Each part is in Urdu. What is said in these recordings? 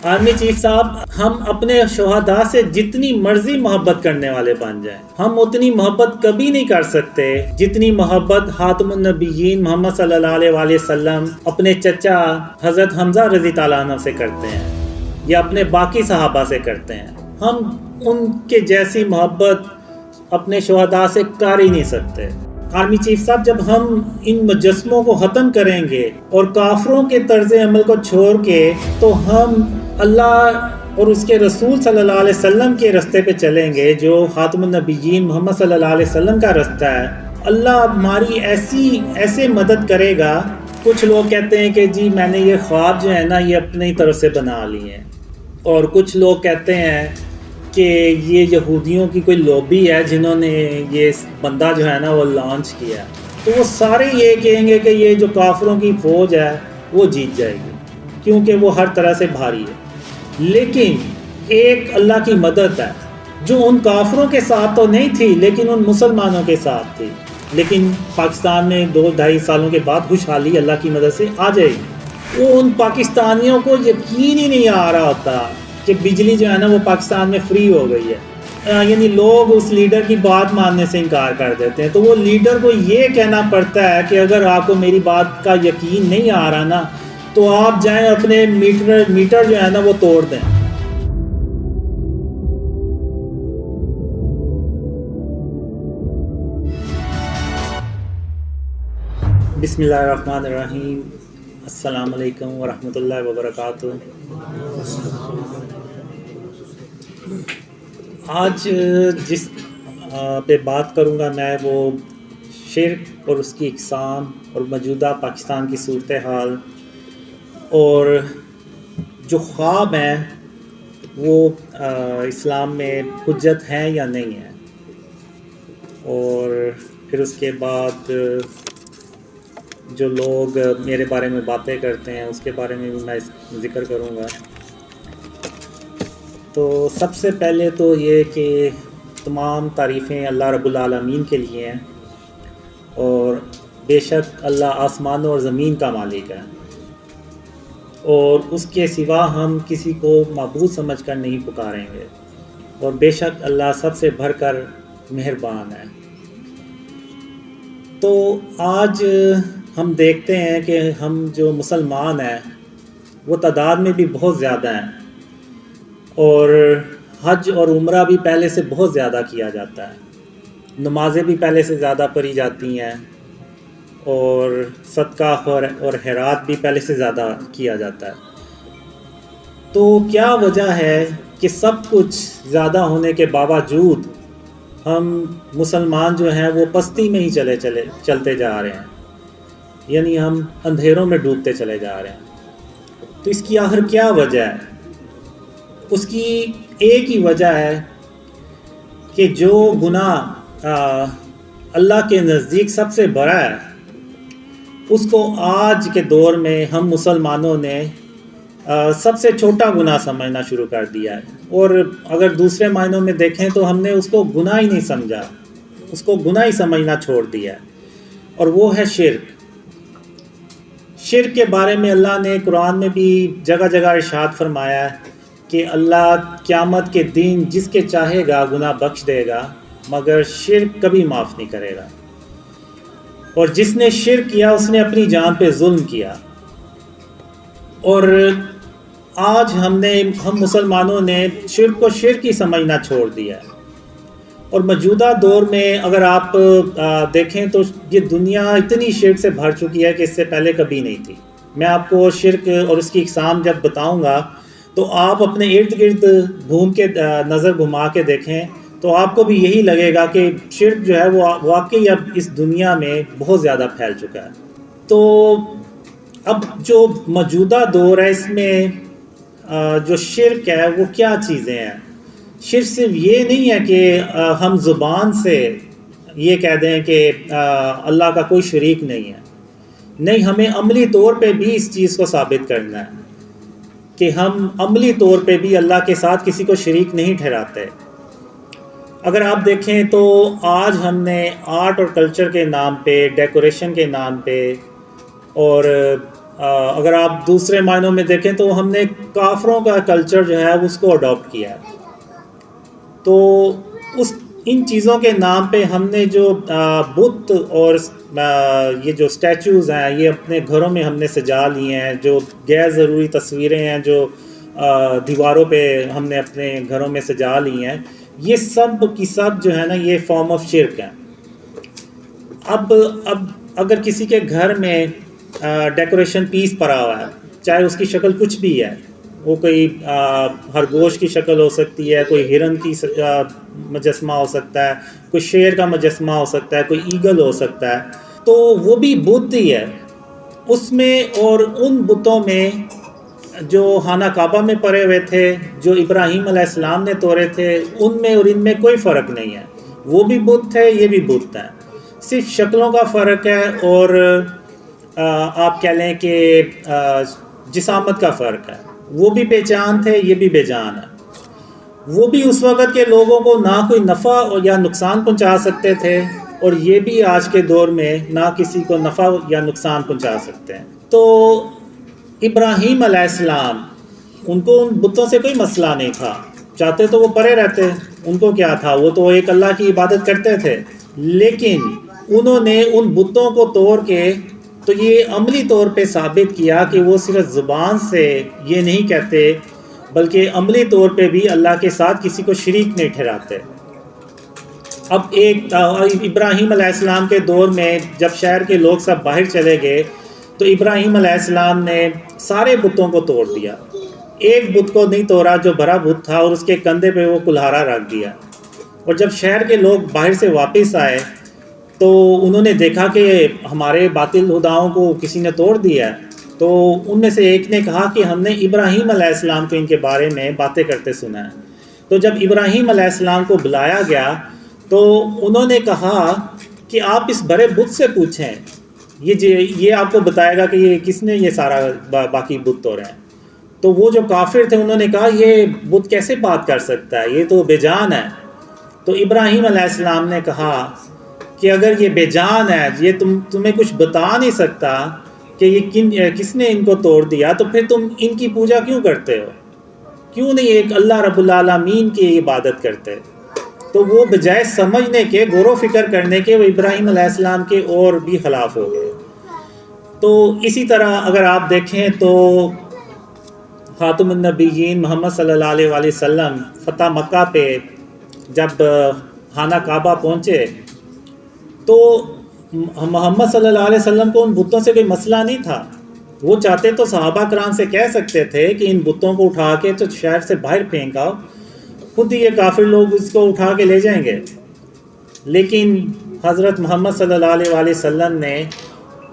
آرمی چیف صاحب، ہم اپنے شہداء سے جتنی مرضی محبت کرنے والے بن جائیں، ہم اتنی محبت کبھی نہیں کر سکتے جتنی محبت خاتم النبیین محمد صلی اللہ علیہ وآلہ وسلم اپنے چچا حضرت حمزہ رضی تعالیٰ عنہ سے کرتے ہیں یا اپنے باقی صحابہ سے کرتے ہیں۔ ہم ان کے جیسی محبت اپنے شہداء سے کر ہی نہیں سکتے۔ آرمی چیف صاحب، جب ہم ان مجسموں کو ختم کریں گے اور کافروں کے طرز عمل کو چھوڑ کے تو ہم اللہ اور اس کے رسول صلی اللہ علیہ وسلم کے رستے پہ چلیں گے، جو خاتم النبیین محمد صلی اللہ علیہ وسلم کا رستہ ہے۔ اللہ ہماری ایسے مدد کرے گا۔ کچھ لوگ کہتے ہیں کہ جی میں نے یہ خواب جو ہے نا یہ اپنی طرف سے بنا لی ہیں، اور کچھ لوگ کہتے ہیں کہ یہ یہودیوں کی کوئی لوبی ہے جنہوں نے یہ بندہ جو ہے نا وہ لانچ کیا۔ تو وہ سارے یہ کہیں گے کہ یہ جو کافروں کی فوج ہے وہ جیت جائے گی، کیونکہ وہ ہر طرح سے بھاری ہے۔ لیکن ایک اللہ کی مدد ہے جو ان کافروں کے ساتھ تو نہیں تھی لیکن ان مسلمانوں کے ساتھ تھی۔ لیکن پاکستان میں 2-2.5 سالوں کے بعد خوشحالی اللہ کی مدد سے آ جائے گی۔ وہ ان پاکستانیوں کو یقین ہی نہیں آ رہا ہوتا کہ بجلی جو ہے نا وہ پاکستان میں فری ہو گئی ہے، یعنی لوگ اس لیڈر کی بات ماننے سے انکار کر دیتے ہیں۔ تو وہ لیڈر کو یہ کہنا پڑتا ہے کہ اگر آپ کو میری بات کا یقین نہیں آ رہا نا تو آپ جائیں اپنے میٹر جو ہے نا وہ توڑ دیں۔ بسم اللہ الرحمن الرحیم۔ السلام علیکم ورحمۃ اللہ وبرکاتہ۔ آج جس پہ بات کروں گا میں وہ شرک اور اس کی اقسام اور موجودہ پاکستان کی صورتحال اور جو خواب ہیں وہ اسلام میں حجت ہیں یا نہیں ہیں، اور پھر اس کے بعد جو لوگ میرے بارے میں باتیں کرتے ہیں اس کے بارے میں بھی میں ذکر کروں گا۔ تو سب سے پہلے تو یہ کہ تمام تعریفیں اللہ رب العالمین کے لیے ہیں، اور بے شک اللہ آسمانوں اور زمین کا مالک ہے، اور اس کے سوا ہم کسی کو معبود سمجھ کر نہیں پکاریں گے، اور بے شک اللہ سب سے بڑھ کر مہربان ہے۔ تو آج ہم دیکھتے ہیں کہ ہم جو مسلمان ہیں وہ تعداد میں بھی بہت زیادہ ہیں، اور حج اور عمرہ بھی پہلے سے بہت زیادہ کیا جاتا ہے، نمازیں بھی پہلے سے زیادہ پڑھی جاتی ہیں، اور صدقہ اور خیرات بھی پہلے سے زیادہ کیا جاتا ہے۔ تو کیا وجہ ہے کہ سب کچھ زیادہ ہونے کے باوجود ہم مسلمان جو ہیں وہ پستی میں ہی چلتے جا رہے ہیں، یعنی ہم اندھیروں میں ڈوبتے چلے جا رہے ہیں؟ تو اس کی آخر کیا وجہ ہے؟ اس کی ایک ہی وجہ ہے کہ جو گناہ اللہ کے نزدیک سب سے بڑا ہے اس کو آج کے دور میں ہم مسلمانوں نے سب سے چھوٹا گناہ سمجھنا شروع کر دیا ہے، اور اگر دوسرے معنوں میں دیکھیں تو ہم نے اس کو گناہ ہی نہیں سمجھا، اس کو گناہ ہی سمجھنا چھوڑ دیا ہے، اور وہ ہے شرک۔ شرک کے بارے میں اللہ نے قرآن میں بھی جگہ جگہ ارشاد فرمایا ہے کہ اللہ قیامت کے دن جس کے چاہے گا گناہ بخش دے گا، مگر شرک کبھی معاف نہیں کرے گا، اور جس نے شرک کیا اس نے اپنی جان پہ ظلم کیا۔ اور آج ہم مسلمانوں نے شرک کو شرک ہی سمجھنا چھوڑ دیا ہے، اور موجودہ دور میں اگر آپ دیکھیں تو یہ دنیا اتنی شرک سے بھر چکی ہے کہ اس سے پہلے کبھی نہیں تھی۔ میں آپ کو شرک اور اس کی اقسام جب بتاؤں گا تو آپ اپنے ارد گرد گھوم کے نظر گھما کے دیکھیں تو آپ کو بھی یہی لگے گا کہ شرک جو ہے وہ واقعی اب اس دنیا میں بہت زیادہ پھیل چکا ہے۔ تو اب جو موجودہ دور ہے اس میں جو شرک ہے وہ کیا چیزیں ہیں؟ شرک صرف یہ نہیں ہے کہ ہم زبان سے یہ کہہ دیں کہ اللہ کا کوئی شریک نہیں ہے، نہیں، ہمیں عملی طور پہ بھی اس چیز کو ثابت کرنا ہے کہ ہم عملی طور پہ بھی اللہ کے ساتھ کسی کو شریک نہیں ٹھہراتے۔ اگر آپ دیکھیں تو آج ہم نے آرٹ اور کلچر کے نام پہ، ڈیکوریشن کے نام پہ اور اگر آپ دوسرے معنوں میں دیکھیں تو ہم نے کافروں کا کلچر جو ہے اس کو اڈاپٹ کیا ہے. تو ان چیزوں کے نام پہ ہم نے جو بت اور یہ جو اسٹیچوز ہیں یہ اپنے گھروں میں ہم نے سجا لیے ہیں. جو غیر ضروری تصویریں ہیں جو دیواروں پہ ہم نے اپنے گھروں میں سجا لی ہیں, یہ سب کی سب جو ہے نا یہ فارم آف شرک ہیں. اب اگر کسی کے گھر میں ڈیکوریشن پیس پڑا ہوا ہے, چاہے اس کی شکل کچھ بھی ہے, وہ کوئی خرگوش کی شکل ہو سکتی ہے, کوئی ہرن کی مجسمہ ہو سکتا ہے, کوئی شیر کا مجسمہ ہو سکتا ہے, کوئی ایگل ہو سکتا ہے, تو وہ بھی بت ہی ہے. اس میں اور ان بتوں میں جو خانہ کعبہ میں پڑے ہوئے تھے, جو ابراہیم علیہ السلام نے توڑے تھے, ان میں اور ان میں کوئی فرق نہیں ہے. وہ بھی بت تھے, یہ بھی بت ہیں, صرف شکلوں کا فرق ہے اور آپ کہہ لیں کہ جسامت کا فرق ہے. وہ بھی بے جان تھے, یہ بھی بے جان ہے. وہ بھی اس وقت کے لوگوں کو نہ کوئی نفع یا نقصان پہنچا سکتے تھے, اور یہ بھی آج کے دور میں نہ کسی کو نفع یا نقصان پہنچا سکتے ہیں. تو ابراہیم علیہ السلام, ان کو ان بتوں سے کوئی مسئلہ نہیں تھا, چاہتے تو وہ پرے رہتے, ان کو کیا تھا, وہ تو ایک اللہ کی عبادت کرتے تھے. لیکن انہوں نے ان بتوں کو توڑ کے تو یہ عملی طور پہ ثابت کیا کہ وہ صرف زبان سے یہ نہیں کہتے, بلکہ عملی طور پہ بھی اللہ کے ساتھ کسی کو شریک نہیں ٹھہراتے. اب ایک ابراہیم علیہ السلام کے دور میں جب شہر کے لوگ سب باہر چلے گئے تو ابراہیم علیہ السلام نے سارے بتوں کو توڑ دیا. ایک بت کو نہیں توڑا جو بڑا بت تھا, اور اس کے کندھے پہ وہ کلہارا رکھ دیا. اور جب شہر کے لوگ باہر سے واپس آئے تو انہوں نے دیکھا کہ ہمارے باطل خداؤں کو کسی نے توڑ دیا ہے. تو ان میں سے ایک نے کہا کہ ہم نے ابراہیم علیہ السلام کو ان کے بارے میں باتیں کرتے سنا ہے. تو جب ابراہیم علیہ السلام کو بلایا گیا تو انہوں نے کہا کہ آپ اس بڑے بت سے پوچھیں, یہ آپ کو بتائے گا کہ یہ کس نے یہ سارا باقی بت توڑے ہیں. تو وہ جو کافر تھے انہوں نے کہا یہ بت کیسے بات کر سکتا ہے, یہ تو بے جان ہے. تو ابراہیم علیہ السلام نے کہا کہ اگر یہ بے جان ہے, یہ تمہیں کچھ بتا نہیں سکتا کہ یہ کس نے ان کو توڑ دیا, تو پھر تم ان کی پوجا کیوں کرتے ہو, کیوں نہیں ایک اللہ رب العالمین کی عبادت کرتے. تو وہ بجائے سمجھنے کے, غور و فکر کرنے کے, وہ ابراہیم علیہ السلام کے اور بھی خلاف ہو گئے. تو اسی طرح اگر آپ دیکھیں تو خاتم النبیین محمد صلی اللہ علیہ وآلہ وسلم فتح مکہ پہ جب خانہ کعبہ پہنچے تو محمد صلی اللہ علیہ وسلم کو ان بتوں سے کوئی مسئلہ نہیں تھا. وہ چاہتے تو صحابہ کرام سے کہہ سکتے تھے کہ ان بتوں کو اٹھا کے تو شہر سے باہر پھینک آؤ, خود ہی یہ کافر لوگ اس کو اٹھا کے لے جائیں گے. لیکن حضرت محمد صلی اللہ علیہ وآلہ وسلم نے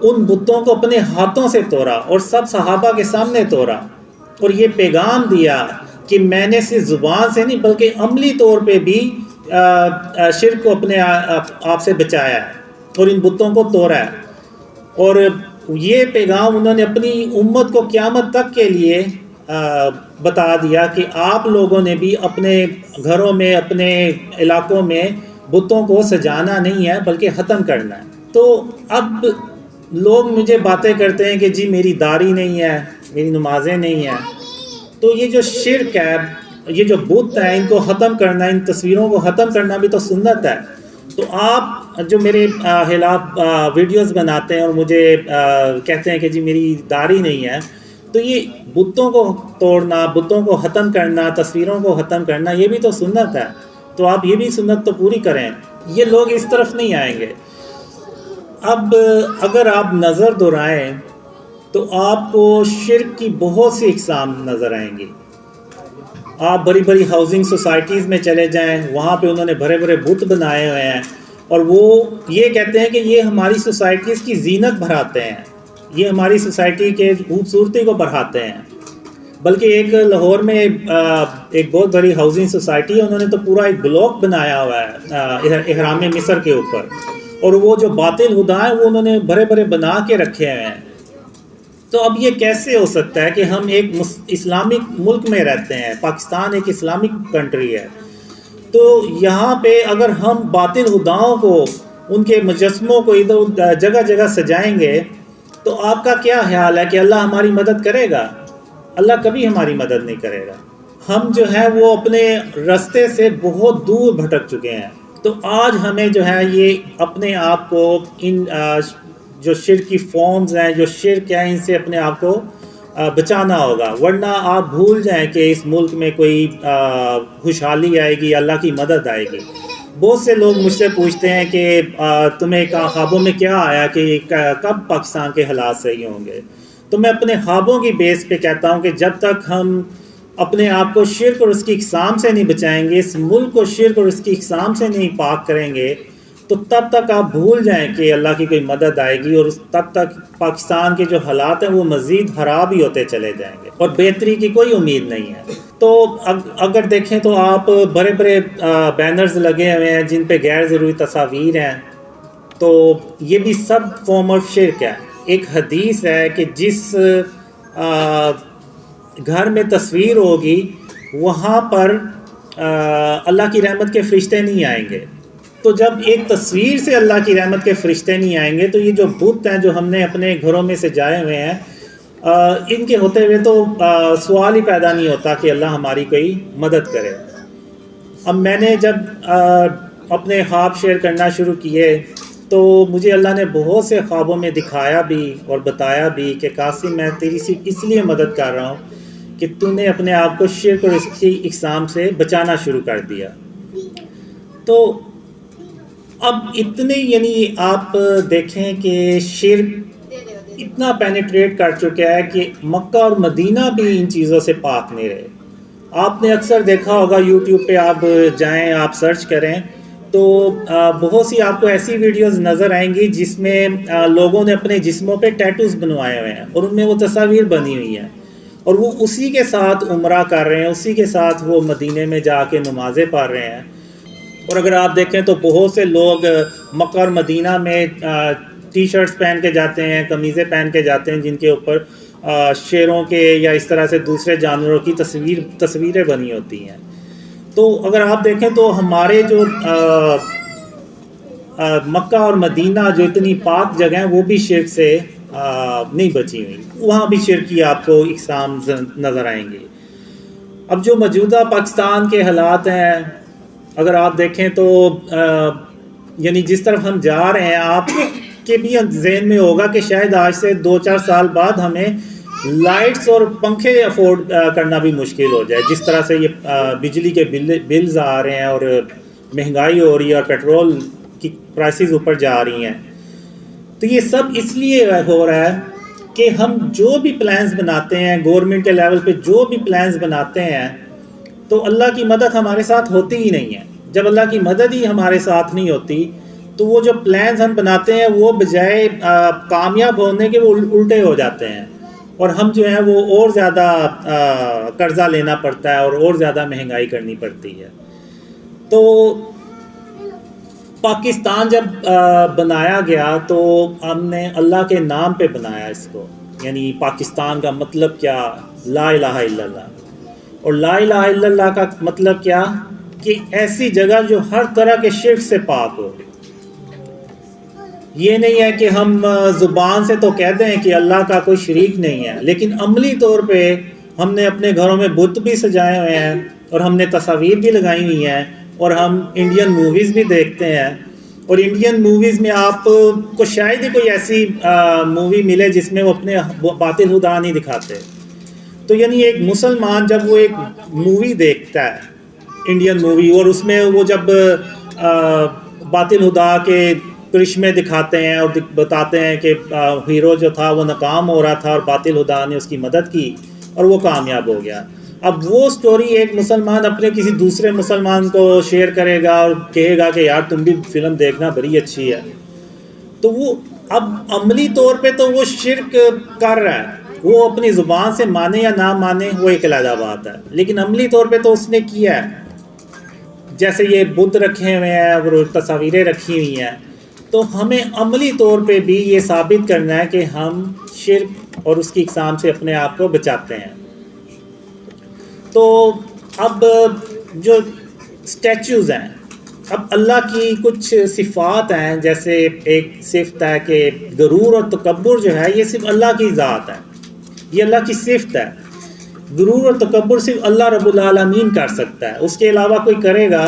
ان بتوں کو اپنے ہاتھوں سے توڑا اور سب صحابہ کے سامنے توڑا, اور یہ پیغام دیا کہ میں نے صرف زبان سے نہیں بلکہ عملی طور پہ بھی شرک کو اپنے آپ سے بچایا ہے اور ان بتوں کو توڑا ہے. اور یہ پیغام انہوں نے اپنی امت کو قیامت تک کے لیے بتا دیا کہ آپ لوگوں نے بھی اپنے گھروں میں, اپنے علاقوں میں بتوں کو سجانا نہیں ہے بلکہ ختم کرنا ہے. تو اب لوگ مجھے باتیں کرتے ہیں کہ جی میری داڑھی نہیں ہے, میری نمازیں نہیں ہیں. تو یہ جو شرک ہے, یہ جو بت ہیں, ان کو ختم کرنا, ان تصویروں کو ختم کرنا بھی تو سنت ہے. تو آپ جو میرے خلاف ویڈیوز بناتے ہیں اور مجھے کہتے ہیں کہ جی میری داڑھی نہیں ہے, تو یہ بتوں کو توڑنا, بتوں کو ختم کرنا, تصویروں کو ختم کرنا, یہ بھی تو سنت ہے. تو آپ یہ بھی سنت تو پوری کریں. یہ لوگ اس طرف نہیں آئیں گے. اب اگر آپ نظر دہرائیں تو آپ کو شرک کی بہت سی اقسام نظر آئیں گی. آپ بڑی بڑی ہاؤسنگ سوسائٹیز میں چلے جائیں, وہاں پہ انہوں نے بڑے بڑے بت بنائے ہوئے ہیں, اور وہ یہ کہتے ہیں کہ یہ ہماری سوسائٹیز کی زینت بڑھاتے ہیں, یہ ہماری سوسائٹی کے خوبصورتی کو بڑھاتے ہیں. بلکہ ایک لاہور میں ایک بہت بڑی ہاؤسنگ سوسائٹی ہے, انہوں نے تو پورا ایک بلاک بنایا ہوا ہے احرام مصر کے اوپر, اور وہ جو باطل خدا ہیں وہ انہوں نے بڑے بڑے بنا کے رکھے ہوئے ہیں. تو اب یہ کیسے ہو سکتا ہے کہ ہم ایک اسلامک ملک میں رہتے ہیں, پاکستان ایک اسلامک کنٹری ہے, تو یہاں پہ اگر ہم باطل خداؤں کو, ان کے مجسموں کو ادھر جگہ جگہ سجائیں گے, تو آپ کا کیا خیال ہے کہ اللہ ہماری مدد کرے گا؟ اللہ کبھی ہماری مدد نہیں کرے گا. ہم جو ہے وہ اپنے راستے سے بہت دور بھٹک چکے ہیں. تو آج ہمیں جو ہے یہ اپنے آپ کو ان جو شرک کی فارمز ہیں، جو شرک ہیں، ان سے اپنے آپ کو بچانا ہوگا، ورنہ آپ بھول جائیں کہ اس ملک میں کوئی خوشحالی آئے گی، اللہ کی مدد آئے گی. بہت سے لوگ مجھ سے پوچھتے ہیں کہ تمہیں خوابوں میں کیا آیا کہ کب پاکستان کے حالات صحیح ہوں گے؟ تو میں اپنے خوابوں کی بیس پہ کہتا ہوں کہ جب تک ہم اپنے آپ کو شرک اور اس کی اقسام سے نہیں بچائیں گے، اس ملک کو شرک اور اس کی اقسام سے نہیں پاک کریں گے، تو تب تک آپ بھول جائیں کہ اللہ کی کوئی مدد آئے گی، اور تب تک پاکستان کے جو حالات ہیں وہ مزید خراب ہی ہوتے چلے جائیں گے اور بہتری کی کوئی امید نہیں ہے. تو اگر دیکھیں تو آپ بڑے بڑے بینرز لگے ہوئے ہیں جن پہ غیر ضروری تصاویر ہیں، تو یہ بھی سب فارم آف شرک ہے. ایک حدیث ہے کہ جس گھر میں تصویر ہوگی وہاں پر اللہ کی رحمت کے فرشتے نہیں آئیں گے. تو جب ایک تصویر سے اللہ کی رحمت کے فرشتے نہیں آئیں گے، تو یہ جو بت ہیں جو ہم نے اپنے گھروں میں سجائے ہوئے ہیں، ان کے ہوتے ہوئے تو سوال ہی پیدا نہیں ہوتا کہ اللہ ہماری کوئی مدد کرے. اب میں نے جب اپنے خواب شیئر کرنا شروع کیے تو مجھے اللہ نے بہت سے خوابوں میں دکھایا بھی اور بتایا بھی کہ قاسم میں تیری صرف اس لیے مدد کر رہا ہوں کہ تو نے اپنے آپ کو شرک اور اس کی اقسام سے بچانا شروع کر دیا. تو اب اتنے یعنی آپ دیکھیں کہ شرک اتنا پینیٹریٹ کر چکا ہے کہ مکہ اور مدینہ بھی ان چیزوں سے پاک نہیں رہے. آپ نے اکثر دیکھا ہوگا یوٹیوب پہ آپ جائیں، آپ سرچ کریں تو بہت سی آپ کو ایسی ویڈیوز نظر آئیں گی جس میں لوگوں نے اپنے جسموں پہ ٹیٹوز بنوائے ہوئے ہیں اور ان میں وہ تصاویر بنی ہوئی ہیں، اور وہ اسی کے ساتھ عمرہ کر رہے ہیں، اسی کے ساتھ وہ مدینے میں جا کے نمازیں پڑھ رہے ہیں. اور اگر آپ دیکھیں تو بہت سے لوگ مکہ اور مدینہ میں ٹی شرٹس پہن کے جاتے ہیں، قمیضیں پہن کے جاتے ہیں جن کے اوپر شیروں کے یا اس طرح سے دوسرے جانوروں کی تصویریں بنی ہوتی ہیں. تو اگر آپ دیکھیں تو ہمارے جو مکہ اور مدینہ جو اتنی پاک جگہ ہیں وہ بھی شرک سے نہیں بچی ہوئی، وہاں بھی شرک کی آپ کو اقسام نظر آئیں گے. اب جو موجودہ پاکستان کے حالات ہیں اگر آپ دیکھیں تو یعنی جس طرف ہم جا رہے ہیں، آپ کے بھی ذہن میں ہوگا کہ شاید آج سے 2-4 سال بعد ہمیں لائٹس اور پنکھے افورڈ کرنا بھی مشکل ہو جائے. جس طرح سے یہ بجلی کے بلز آ رہے ہیں اور مہنگائی ہو رہی ہے اور پیٹرول کی پرائسز اوپر جا رہی ہیں، تو یہ سب اس لیے ہو رہا ہے کہ ہم جو بھی پلانز بناتے ہیں گورنمنٹ کے لیول پہ، جو بھی پلانز بناتے ہیں، تو اللہ کی مدد ہمارے ساتھ ہوتی ہی نہیں ہے. جب اللہ کی مدد ہی ہمارے ساتھ نہیں ہوتی تو وہ جو پلانز ہم بناتے ہیں وہ بجائے کامیاب ہونے کے وہ الٹے ہو جاتے ہیں، اور ہم جو ہیں وہ اور زیادہ قرضہ لینا پڑتا ہے اور زیادہ مہنگائی کرنی پڑتی ہے. تو پاکستان جب بنایا گیا تو ہم نے اللہ کے نام پہ بنایا اس کو، یعنی پاکستان کا مطلب کیا؟ لا الہ الا اللہ. اور لا الہ الا اللہ کا مطلب کیا؟ کہ ایسی جگہ جو ہر طرح کے شرک سے پاک ہو. یہ نہیں ہے کہ ہم زبان سے تو کہتے ہیں کہ اللہ کا کوئی شریک نہیں ہے، لیکن عملی طور پہ ہم نے اپنے گھروں میں بت بھی سجائے ہوئے ہیں اور ہم نے تصاویر بھی لگائی ہوئی ہیں، اور ہم انڈین موویز بھی دیکھتے ہیں. اور انڈین موویز میں آپ کو شاید ہی کوئی ایسی مووی ملے جس میں وہ اپنے باطل خدا نہیں دکھاتے. تو یعنی ایک مسلمان جب وہ ایک مووی دیکھتا ہے انڈین مووی، اور اس میں وہ جب باطل خدا کے کرشمے دکھاتے ہیں اور بتاتے ہیں کہ ہیرو جو تھا وہ ناکام ہو رہا تھا اور باطل خدا نے اس کی مدد کی اور وہ کامیاب ہو گیا. اب وہ سٹوری ایک مسلمان اپنے کسی دوسرے مسلمان کو شیئر کرے گا اور کہے گا کہ یار تم بھی فلم دیکھنا، بڑی اچھی ہے. تو وہ اب عملی طور پہ تو وہ شرک کر رہا ہے، وہ اپنی زبان سے مانے یا نہ مانے وہ ایک علیحدہ بات ہے، لیکن عملی طور پہ تو اس نے کیا ہے. جیسے یہ بت رکھے ہوئے ہیں اور تصاویریں رکھی ہوئی ہیں، تو ہمیں عملی طور پہ بھی یہ ثابت کرنا ہے کہ ہم شرک اور اس کی اقسام سے اپنے آپ کو بچاتے ہیں. تو اب جو اسٹیچوز ہیں اب اللہ کی کچھ صفات ہیں، جیسے ایک صفت ہے کہ غرور اور تکبر جو ہے یہ صرف اللہ کی ذات ہے، یہ اللہ کی صفت ہے۔ غرور اور تکبر صرف اللہ رب العالمین کر سکتا ہے، اس کے علاوہ کوئی کرے گا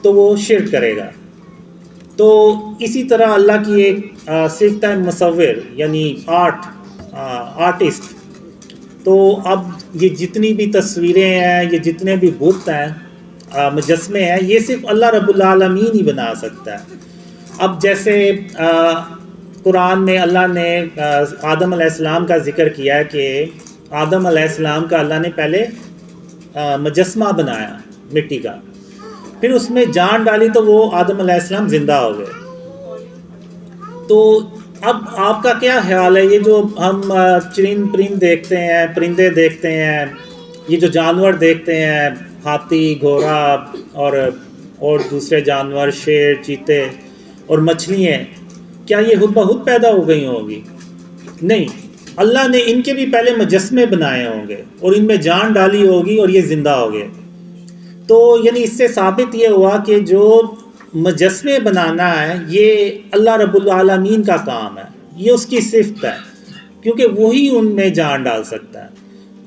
تو وہ شرک کرے گا۔ تو اسی طرح اللہ کی ایک صفت ہے مصور، یعنی آرٹسٹ۔ تو اب یہ جتنی بھی تصویریں ہیں، یہ جتنے بھی بت ہیں، مجسمے ہیں، یہ صرف اللہ رب العالمین ہی بنا سکتا ہے۔ اب جیسے قرآن میں اللہ نے آدم علیہ السلام کا ذکر کیا ہے کہ آدم علیہ السلام کا اللہ نے پہلے مجسمہ بنایا مٹی کا، پھر اس میں جان ڈالی تو وہ آدم علیہ السلام زندہ ہو گئے۔ تو اب آپ کا کیا خیال ہے، یہ جو ہم پرند دیکھتے ہیں، پرندے دیکھتے ہیں، یہ جو جانور دیکھتے ہیں، ہاتھی، گھوڑا اور دوسرے جانور، شیر، چیتے اور مچھلیاں، کیا یہ خود بخود پیدا ہو گئی ہوں گی؟ نہیں، اللہ نے ان کے بھی پہلے مجسمے بنائے ہوں گے اور ان میں جان ڈالی ہوگی اور یہ زندہ ہو گئے۔ تو یعنی اس سے ثابت یہ ہوا کہ جو مجسمے بنانا ہے یہ اللہ رب العالمین کا کام ہے، یہ اس کی صفت ہے، کیونکہ وہی ان میں جان ڈال سکتا ہے۔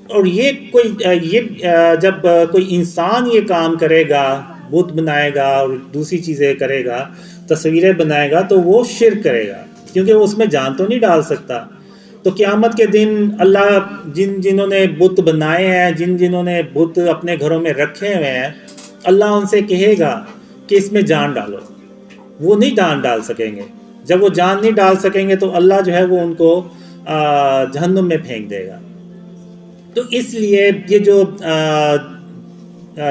اور جب کوئی انسان یہ کام کرے گا، بت بنائے گا اور دوسری چیزیں کرے گا، تصویریں بنائے گا، تو وہ شرک کرے گا، کیونکہ وہ اس میں جان تو نہیں ڈال سکتا۔ تو قیامت کے دن اللہ جنہوں نے بت بنائے ہیں، جنہوں نے بت اپنے گھروں میں رکھے ہوئے ہیں، اللہ ان سے کہے گا کہ اس میں جان ڈالو، وہ نہیں جان ڈال سکیں گے۔ جب وہ جان نہیں ڈال سکیں گے تو اللہ جو ہے وہ ان کو جہنم میں پھینک دے گا۔ تو اس لیے یہ جو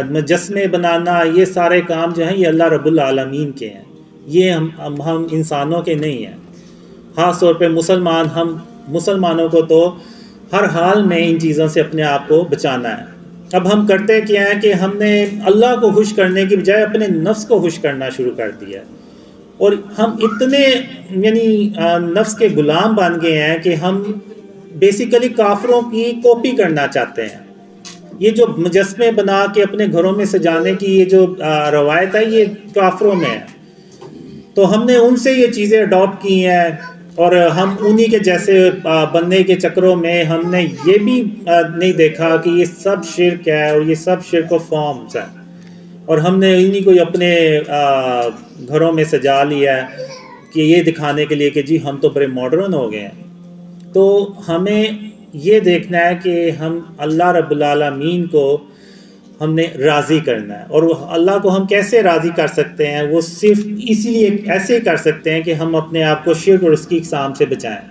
مجسمے بنانا، یہ سارے کام جو ہیں یہ اللہ رب العالمین کے ہیں، یہ ہم انسانوں کے نہیں ہیں۔ خاص طور پہ مسلمانوں کو تو ہر حال میں ان چیزوں سے اپنے آپ کو بچانا ہے۔ اب ہم کرتے کیا ہے کہ ہم نے اللہ کو خوش کرنے کی بجائے اپنے نفس کو خوش کرنا شروع کر دیا، اور ہم اتنے یعنی نفس کے غلام بن گئے ہیں کہ ہم بیسیکلی کافروں کی کاپی کرنا چاہتے ہیں۔ یہ جو مجسمے بنا کے اپنے گھروں میں سجانے کی یہ جو روایت ہے، یہ کافروں میں ہے۔ تو ہم نے ان سے یہ چیزیں اڈاپٹ کی ہیں، اور ہم انہی کے جیسے بننے کے چکروں میں ہم نے یہ بھی نہیں دیکھا کہ یہ سب شرک ہے اور یہ سب شرک و فارمز ہے، اور ہم نے انہی کو اپنے گھروں میں سجا لیا ہے کہ یہ دکھانے کے لیے کہ جی ہم تو بڑے ماڈرن ہو گئے ہیں۔ تو ہمیں یہ دیکھنا ہے کہ ہم اللہ رب العالمین کو ہم نے راضی کرنا ہے، اور اللہ کو ہم کیسے راضی کر سکتے ہیں؟ وہ صرف اسی لیے ایسے کر سکتے ہیں کہ ہم اپنے آپ کو شرک اور اس کی اقسام سے بچائیں،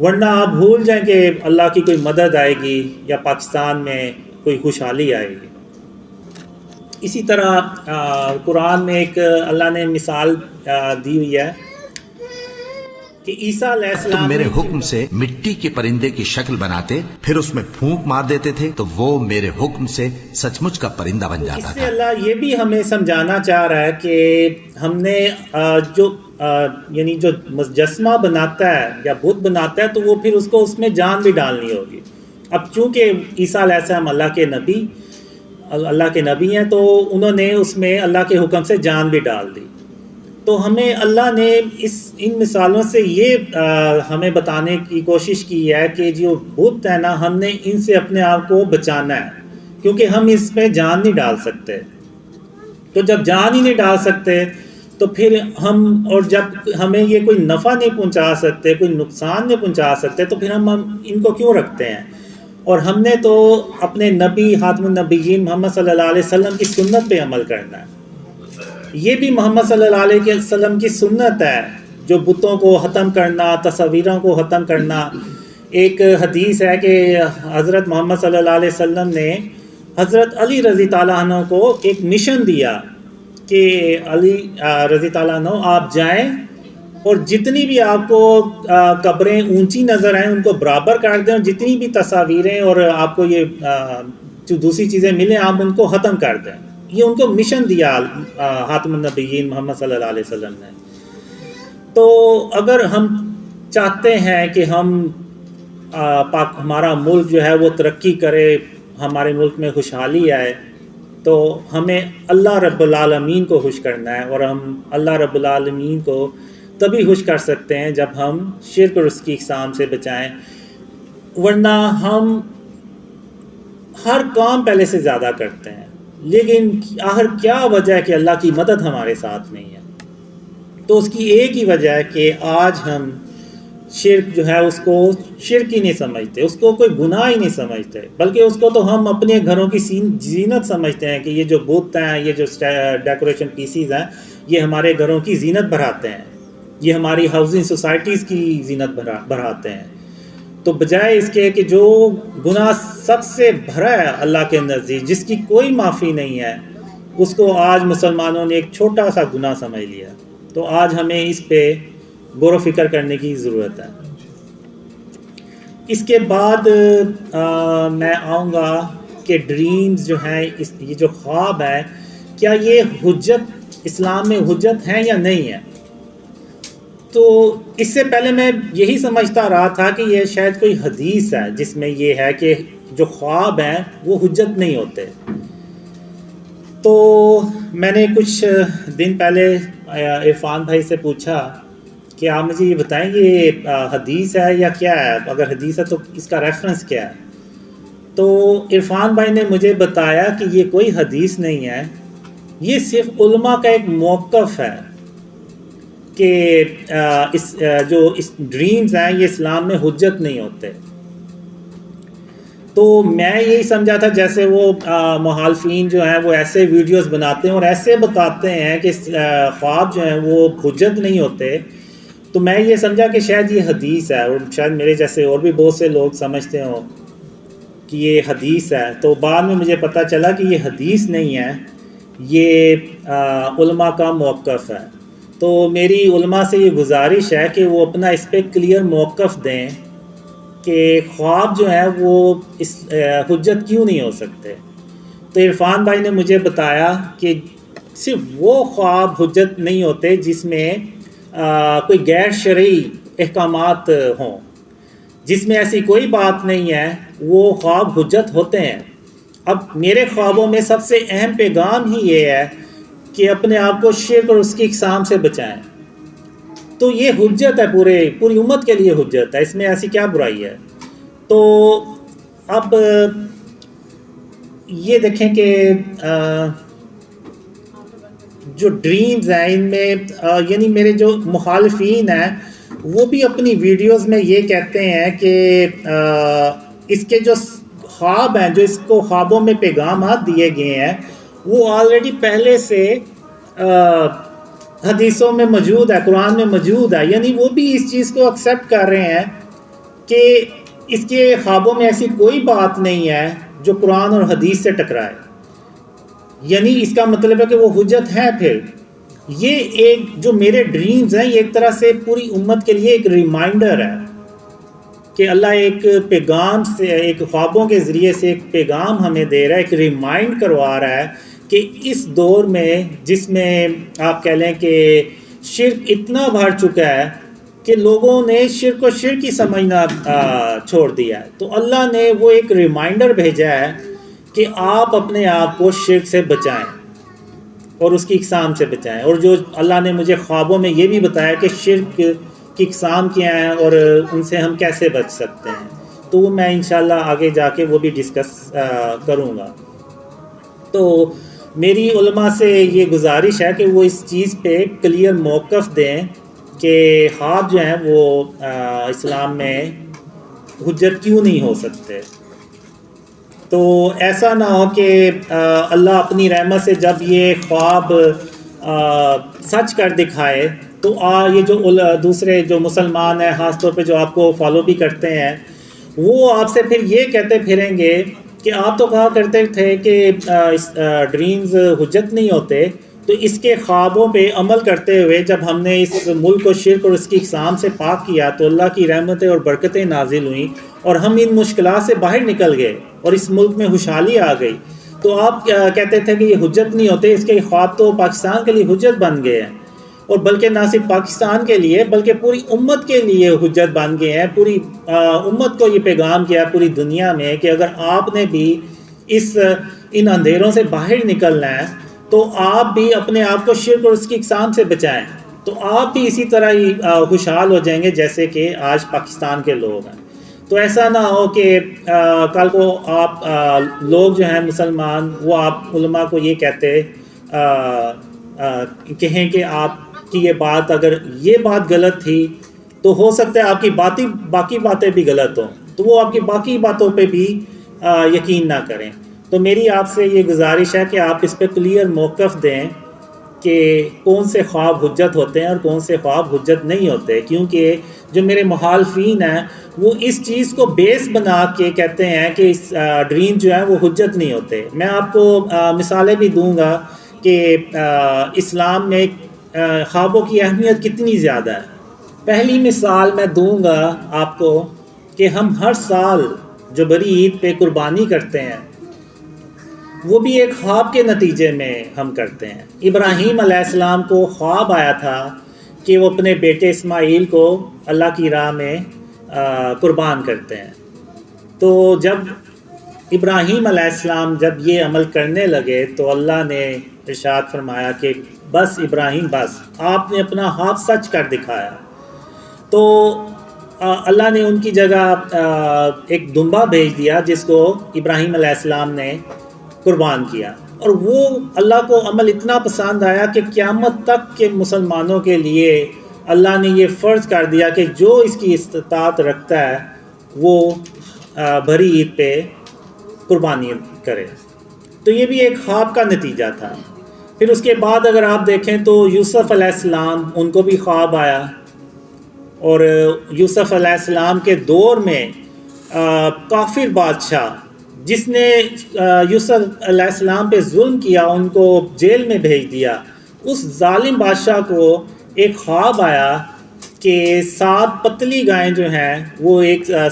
ورنہ آپ بھول جائیں کہ اللہ کی کوئی مدد آئے گی یا پاکستان میں کوئی خوشحالی آئے گی۔ اسی طرح قرآن میں ایک اللہ نے مثال دی ہوئی ہے کہ عیسیٰ علیہ السلام تم میرے حکم سے مٹی کے پرندے کی شکل بناتے، پھر اس میں پھونک مار دیتے تھے تو وہ میرے حکم سے سچ مچ کا پرندہ بن جاتا اس سے تھا۔ اللہ یہ بھی ہمیں سمجھانا چاہ رہا ہے کہ ہم نے یعنی جو مجسمہ بناتا ہے یا بت بناتا ہے تو وہ پھر اس کو اس میں جان بھی ڈالنی ہوگی۔ اب چونکہ عیسیٰ علیہ السلام اللہ کے نبی ہیں، تو انہوں نے اس میں اللہ کے حکم سے جان بھی ڈال دی۔ تو ہمیں اللہ نے ان مثالوں سے یہ ہمیں بتانے کی کوشش کی ہے کہ جو بت ہے نا، ہم نے ان سے اپنے آپ کو بچانا ہے، کیونکہ ہم اس میں جان نہیں ڈال سکتے۔ تو جب جان ہی نہیں ڈال سکتے تو پھر اور جب ہمیں یہ کوئی نفع نہیں پہنچا سکتے، کوئی نقصان نہیں پہنچا سکتے، تو پھر ہم ان کو کیوں رکھتے ہیں؟ اور ہم نے تو اپنے نبی خاتم النبیین محمد صلی اللہ علیہ وسلم کی سنت پہ عمل کرنا ہے۔ یہ بھی محمد صلی اللہ علیہ وسلم کی سنت ہے، جو بتوں کو ختم کرنا، تصویروں کو ختم کرنا۔ ایک حدیث ہے کہ حضرت محمد صلی اللہ علیہ وسلم نے حضرت علی رضی تعالیٰ عنہ کو ایک مشن دیا کہ علی رضی تعالیٰ عنہ آپ جائیں اور جتنی بھی آپ کو قبریں اونچی نظر آئیں ان کو برابر کر دیں، اور جتنی بھی تصاویریں اور آپ کو یہ جو دوسری چیزیں ملیں آپ ان کو ختم کر دیں۔ یہ ان کو مشن دیا خاتم النبیین محمد صلی اللہ علیہ وسلم نے۔ تو اگر ہم چاہتے ہیں کہ ہمارا ملک جو ہے وہ ترقی کرے، ہمارے ملک میں خوشحالی آئے، تو ہمیں اللہ رب العالمین کو خوش کرنا ہے، اور ہم اللہ رب العالمین کو تبھی خوش کر سکتے ہیں جب ہم شرک اور اس کی اقسام سے بچائیں، ورنہ ہم ہر کام پہلے سے زیادہ کرتے ہیں، لیکن آخر کیا وجہ ہے کہ اللہ کی مدد ہمارے ساتھ نہیں ہے؟ تو اس کی ایک ہی وجہ ہے کہ آج ہم شرک جو ہے اس کو شرک ہی نہیں سمجھتے، اس کو کوئی گناہ ہی نہیں سمجھتے، بلکہ اس کو تو ہم اپنے گھروں کی زینت سمجھتے ہیں کہ یہ جو بت ہیں، یہ جو ڈیکوریشن پیسیز ہیں، یہ ہمارے گھروں کی زینت بڑھاتے ہیں، یہ ہماری ہاؤسنگ سوسائٹیز کی زینت بڑھاتے ہیں۔ تو بجائے اس کے کہ جو گناہ سب سے بھرا ہے اللہ کے نزدیک، جس کی کوئی معافی نہیں ہے، اس کو آج مسلمانوں نے ایک چھوٹا سا گناہ سمجھ لیا۔ تو آج ہمیں اس پہ غور و فکر کرنے کی ضرورت ہے۔ اس کے بعد میں آؤں گا کہ ڈریمز جو ہیں، یہ جو خواب ہے، کیا یہ حجت اسلام میں حجت ہیں یا نہیں ہے؟ تو اس سے پہلے میں یہی سمجھتا رہا تھا کہ یہ شاید کوئی حدیث ہے جس میں یہ ہے کہ جو خواب ہیں وہ حجت نہیں ہوتے۔ تو میں نے کچھ دن پہلے عرفان بھائی سے پوچھا کہ آپ مجھے یہ بتائیں یہ حدیث ہے یا کیا ہے، اگر حدیث ہے تو اس کا ریفرنس کیا ہے؟ تو عرفان بھائی نے مجھے بتایا کہ یہ کوئی حدیث نہیں ہے، یہ صرف علماء کا ایک موقف ہے کہ اس ڈریمز ہیں یہ اسلام میں حجت نہیں ہوتے۔ تو میں یہی سمجھا تھا جیسے وہ مخالفین جو ہیں وہ ایسے ویڈیوز بناتے ہیں اور ایسے بتاتے ہیں کہ خواب جو ہیں وہ حجت نہیں ہوتے، تو میں یہ سمجھا کہ شاید یہ حدیث ہے، اور شاید میرے جیسے اور بھی بہت سے لوگ سمجھتے ہوں کہ یہ حدیث ہے۔ تو بعد میں مجھے پتہ چلا کہ یہ حدیث نہیں ہے، یہ علماء کا موقف ہے۔ تو میری علماء سے یہ گزارش ہے کہ وہ اپنا اس پہ کلیئر موقف دیں کہ خواب جو ہیں وہ حجت کیوں نہیں ہو سکتے۔ تو عرفان بھائی نے مجھے بتایا کہ صرف وہ خواب حجت نہیں ہوتے جس میں کوئی غیر شرعی احکامات ہوں، جس میں ایسی کوئی بات نہیں ہے، وہ خواب حجت ہوتے ہیں۔ اب میرے خوابوں میں سب سے اہم پیغام ہی یہ ہے کہ اپنے آپ کو شرک اور اس کی اقسام سے بچائیں، تو یہ حجت ہے، پوری امت کے لیے حجت ہے، اس میں ایسی کیا برائی ہے؟ تو اب یہ دیکھیں کہ جو ڈریمز ہیں ان میں یعنی میرے جو مخالفین ہیں وہ بھی اپنی ویڈیوز میں یہ کہتے ہیں کہ اس کے جو خواب ہیں، جو اس کو خوابوں میں پیغامات دیے گئے ہیں، وہ آلریڈی پہلے سے حدیثوں میں موجود ہے، قرآن میں موجود ہے، یعنی وہ بھی اس چیز کو ایکسیپٹ کر رہے ہیں کہ اس کے خوابوں میں ایسی کوئی بات نہیں ہے جو قرآن اور حدیث سے ٹکرائے، یعنی اس کا مطلب ہے کہ وہ حجت ہے۔ پھر یہ ایک جو میرے ڈریمز ہیں یہ ایک طرح سے پوری امت کے لیے ایک ریمائنڈر ہے کہ اللہ ایک پیغام سے، ایک خوابوں کے ذریعے سے ایک پیغام ہمیں دے رہا ہے، ایک ریمائنڈ کروا رہا ہے کہ اس دور میں جس میں آپ کہہ لیں کہ شرک اتنا بڑھ چکا ہے کہ لوگوں نے شرک و شرک ہی سمجھنا چھوڑ دیا ہے، تو اللہ نے وہ ایک ریمائنڈر بھیجا ہے کہ آپ اپنے آپ کو شرک سے بچائیں اور اس کی اقسام سے بچائیں۔ اور جو اللہ نے مجھے خوابوں میں یہ بھی بتایا کہ شرک کی اقسام کیا ہیں اور ان سے ہم کیسے بچ سکتے ہیں، تو وہ میں انشاءاللہ آگے جا کے وہ بھی ڈسکس کروں گا۔ تو میری علماء سے یہ گزارش ہے کہ وہ اس چیز پہ کلیئر موقف دیں کہ خواب جو ہیں وہ اسلام میں حجت کیوں نہیں ہو سکتے۔ تو ایسا نہ ہو کہ اللہ اپنی رحمت سے جب یہ خواب سچ کر دکھائے تو یہ جو دوسرے جو مسلمان ہیں، خاص طور پہ جو آپ کو فالو بھی کرتے ہیں، وہ آپ سے پھر یہ کہتے پھریں گے کہ آپ تو کہا کرتے تھے کہ ڈریمز حجت نہیں ہوتے، تو اس کے خوابوں پہ عمل کرتے ہوئے جب ہم نے اس ملک کو شرک اور اس کی اقسام سے پاک کیا تو اللہ کی رحمتیں اور برکتیں نازل ہوئیں اور ہم ان مشکلات سے باہر نکل گئے اور اس ملک میں خوشحالی آ گئی، تو آپ کہتے تھے کہ یہ حجت نہیں ہوتے، اس کے خواب تو پاکستان کے لیے حجت بن گئے ہیں، اور بلکہ نہ صرف پاکستان کے لیے بلکہ پوری امت کے لیے حجت بن گئے ہیں۔ پوری امت کو یہ پیغام کیا پوری دنیا میں کہ اگر آپ نے بھی اس ان اندھیروں سے باہر نکلنا ہے تو آپ بھی اپنے آپ کو شرک اور اس کی اقسام سے بچائیں، تو آپ بھی اسی طرح ہی خوشحال ہو جائیں گے جیسے کہ آج پاکستان کے لوگ ہیں۔ تو ایسا نہ ہو کہ کل کو آپ لوگ جو ہیں مسلمان وہ آپ علماء کو یہ کہتے کہیں کہ آپ کی یہ بات، اگر یہ بات غلط تھی تو ہو سکتا ہے آپ کی باقی باتیں بھی غلط ہوں، تو وہ آپ کی باقی باتوں پہ بھی یقین نہ کریں۔ تو میری آپ سے یہ گزارش ہے کہ آپ اس پہ کلیئر موقف دیں کہ کون سے خواب حجت ہوتے ہیں اور کون سے خواب حجت نہیں ہوتے، کیونکہ جو میرے مخالفین ہیں وہ اس چیز کو بیس بنا کے کہتے ہیں کہ ڈریم جو ہے وہ حجت نہیں ہوتے۔ میں آپ کو مثالیں بھی دوں گا کہ اسلام میں خوابوں کی اہمیت کتنی زیادہ ہے۔ پہلی مثال میں دوں گا آپ کو کہ ہم ہر سال جو بڑی عید پہ قربانی کرتے ہیں وہ بھی ایک خواب کے نتیجے میں ہم کرتے ہیں۔ ابراہیم علیہ السلام کو خواب آیا تھا کہ وہ اپنے بیٹے اسماعیل کو اللہ کی راہ میں قربان کرتے ہیں۔ تو جب ابراہیم علیہ السلام جب یہ عمل کرنے لگے تو اللہ نے ارشاد فرمایا کہ بس ابراہیم بس، آپ نے اپنا خواب سچ کر دکھایا۔ تو اللہ نے ان کی جگہ ایک دمبا بھیج دیا جس کو ابراہیم علیہ السلام نے قربان کیا، اور وہ اللہ کو عمل اتنا پسند آیا کہ قیامت تک کے مسلمانوں کے لیے اللہ نے یہ فرض کر دیا کہ جو اس کی استطاعت رکھتا ہے وہ بھری عید پہ قربانی کرے۔ تو یہ بھی ایک خواب کا نتیجہ تھا۔ پھر اس کے بعد اگر آپ دیکھیں تو یوسف علیہ السلام، ان کو بھی خواب آیا، اور یوسف علیہ السلام کے دور میں کافر بادشاہ جس نے یوسف علیہ السلام پہ ظلم کیا، ان کو جیل میں بھیج دیا، اس ظالم بادشاہ کو ایک خواب آیا کہ 7 پتلی گائیں جو ہیں وہ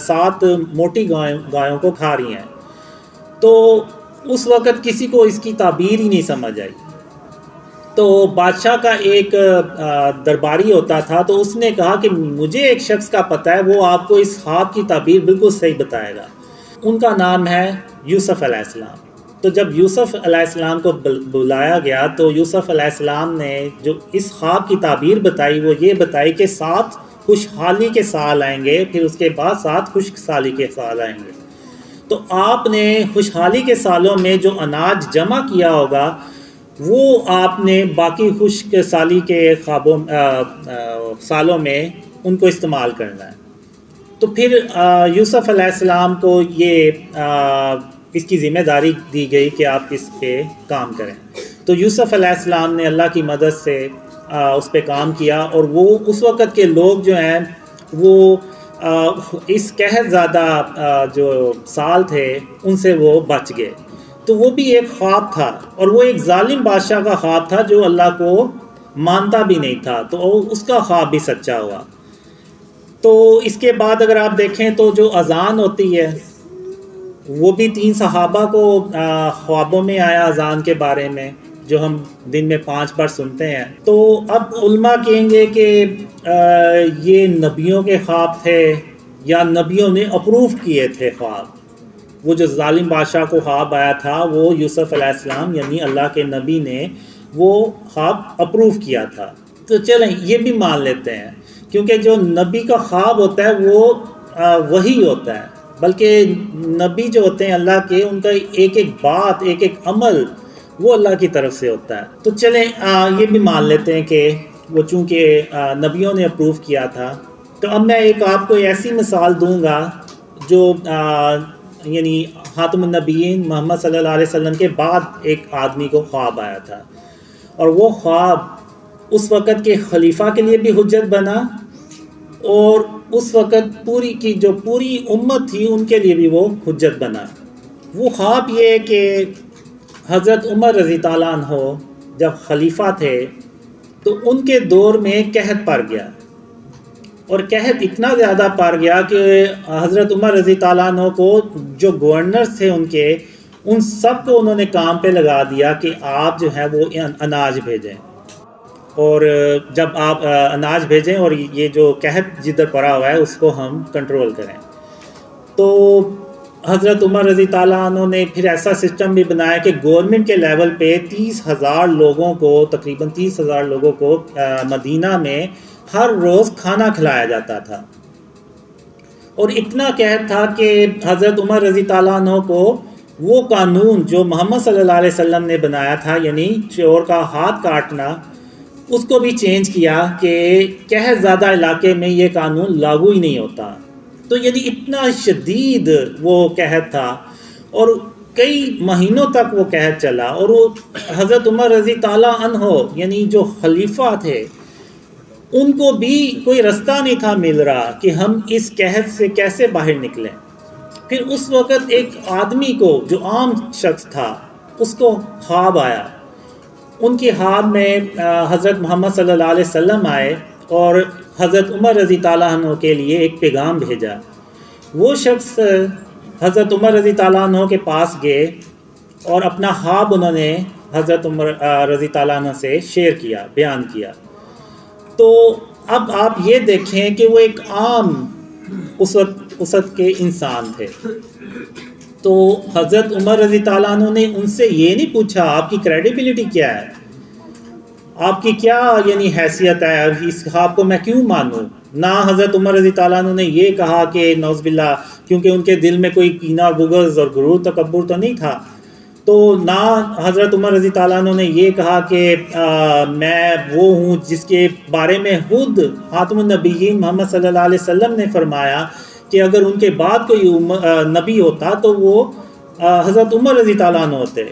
7 موٹی گایوں کو کھا رہی ہیں۔ تو اس وقت کسی کو اس کی تعبیر ہی نہیں سمجھ آئی۔ تو بادشاہ کا ایک درباری ہوتا تھا، تو اس نے کہا کہ مجھے ایک شخص کا پتہ ہے، وہ آپ کو اس خواب کی تعبیر بالکل صحیح بتائے گا۔ ان کا نام ہے یوسف علیہ السلام۔ تو جب یوسف علیہ السلام کو بلایا گیا تو یوسف علیہ السلام نے جو اس خواب کی تعبیر بتائی وہ یہ بتائی کہ 7 خوشحالی کے سال آئیں گے، پھر اس کے بعد 7 خشک سالی کے سال آئیں گے۔ تو آپ نے خوشحالی کے سالوں میں جو اناج جمع کیا ہوگا وہ آپ نے باقی خشک سالی کے سالوں میں ان کو استعمال کرنا ہے۔ تو پھر یوسف علیہ السلام کو یہ اس کی ذمہ داری دی گئی کہ آپ اس پہ کام کریں۔ تو یوسف علیہ السلام نے اللہ کی مدد سے اس پہ کام کیا، اور وہ اس وقت کے لوگ جو ہیں وہ اس قحط زدہ جو سال تھے ان سے وہ بچ گئے۔ تو وہ بھی ایک خواب تھا، اور وہ ایک ظالم بادشاہ کا خواب تھا جو اللہ کو مانتا بھی نہیں تھا، تو اس کا خواب بھی سچا ہوا۔ تو اس کے بعد اگر آپ دیکھیں تو جو اذان ہوتی ہے وہ بھی 3 صحابہ کو خوابوں میں آیا اذان کے بارے میں، جو ہم دن میں 5 بار سنتے ہیں۔ تو اب علماء کہیں گے کہ یہ نبیوں کے خواب تھے یا نبیوں نے اپروو کیے تھے خواب۔ وہ جو ظالم بادشاہ کو خواب آیا تھا وہ یوسف علیہ السلام یعنی اللہ کے نبی نے وہ خواب اپروو کیا تھا۔ تو چلیں یہ بھی مان لیتے ہیں، کیونکہ جو نبی کا خواب ہوتا ہے وہ وحی ہوتا ہے، بلکہ نبی جو ہوتے ہیں اللہ کے، ان کا ایک ایک بات، ایک ایک عمل وہ اللہ کی طرف سے ہوتا ہے۔ تو چلیں یہ بھی مان لیتے ہیں کہ وہ چونکہ نبیوں نے اپروو کیا تھا۔ تو اب میں ایک آپ کو ایسی مثال دوں گا جو یعنی خاتم النبیین محمد صلی اللہ علیہ وسلم کے بعد ایک آدمی کو خواب آیا تھا، اور وہ خواب اس وقت کے خلیفہ کے لیے بھی حجت بنا، اور اس وقت پوری امت تھی ان کے لیے بھی وہ حجت بنا۔ وہ خواب یہ کہ حضرت عمر رضی اللہ عنہ جب خلیفہ تھے تو ان کے دور میں قحط پڑ گیا، اور قحط اتنا زیادہ پڑ گیا کہ حضرت عمر رضی اللہ عنہ کو جو گورنرز تھے ان سب کو انہوں نے کام پہ لگا دیا کہ آپ جو ہے وہ اناج بھیجیں، اور جب آپ اناج بھیجیں اور یہ جو قحط جدھر پڑا ہوا ہے اس کو ہم کنٹرول کریں۔ تو حضرت عمر رضی تعالیٰ عنہ نے پھر ایسا سسٹم بھی بنایا کہ گورنمنٹ کے لیول پہ 30,000 لوگوں کو، تقریباً 30,000 لوگوں کو مدینہ میں ہر روز کھانا کھلایا جاتا تھا، اور اتنا قحط تھا کہ حضرت عمر رضی تعالیٰ عنہ کو وہ قانون جو محمد صلی اللہ علیہ وسلم نے بنایا تھا، یعنی چور کا ہاتھ کاٹنا، اس کو بھی چینج کیا کہ قحط زیادہ علاقے میں یہ قانون لاگو ہی نہیں ہوتا۔ تو یعنی اتنا شدید وہ قحط تھا، اور کئی مہینوں تک وہ قحط چلا، اور وہ حضرت عمر رضی تعالیٰ عنہ یعنی جو خلیفہ تھے، ان کو بھی کوئی رستہ نہیں تھا مل رہا کہ ہم اس قحط سے کیسے باہر نکلیں۔ پھر اس وقت ایک آدمی کو، جو عام شخص تھا، اس کو خواب آیا۔ ان کی خواب میں حضرت محمد صلی اللہ علیہ وسلم آئے اور حضرت عمر رضی تعالیٰ عنہ کے لیے ایک پیغام بھیجا۔ وہ شخص حضرت عمر رضی تعالیٰ عنہ کے پاس گئے اور اپنا خواب انہوں نے حضرت عمر رضی تعالیٰ عنہ سے شیئر کیا، بیان کیا۔ تو اب آپ یہ دیکھیں کہ وہ ایک عام اس وقت کے انسان تھے۔ تو حضرت عمر رضی تعالیٰ عنہ نے ان سے یہ نہیں پوچھا آپ کی کریڈیبلٹی کیا ہے، آپ کی کیا یعنی حیثیت ہے، اس خواب کو میں کیوں مانوں۔ نہ حضرت عمر رضی تعالیٰ عنہ نے یہ کہا کہ نعوذ باللہ، کیونکہ ان کے دل میں کوئی کینہ اور بغض اور غرور تکبر تو نہیں تھا، تو نہ حضرت عمر رضی تعالیٰ عنہ نے یہ کہا کہ میں وہ ہوں جس کے بارے میں خود خاتم النبیین محمد صلی اللہ علیہ وسلم نے فرمایا کہ اگر ان کے بعد کوئی نبی ہوتا تو وہ حضرت عمر رضی تعالیٰ عنہ ہوتے۔